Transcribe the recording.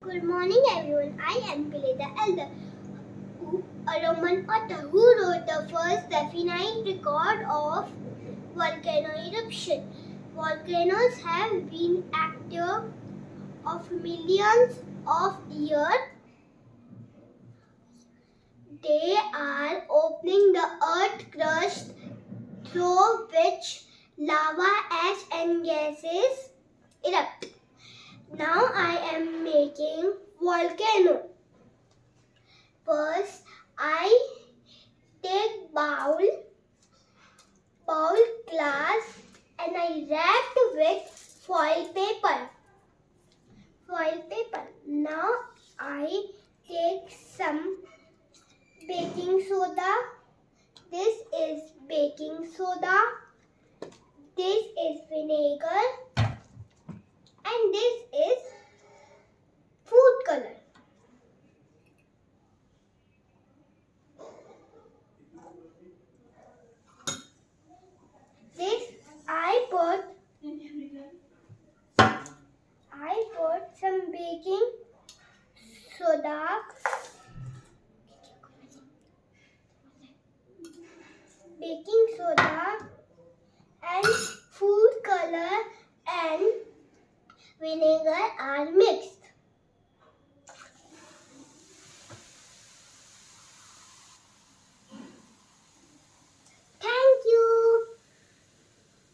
Good morning, everyone. I am Billy the Elder, a Roman author who wrote the first definite record of volcano eruption. Volcanoes have been active of millions of years. They are opening the earth crust through which lava, ash, and gases erupt. Now I am making volcano. First, I take bowl glass and I wrapped with foil paper. Now I take some baking soda. This is baking soda. This is vinegar. And this is food color. This I put some soda, baking soda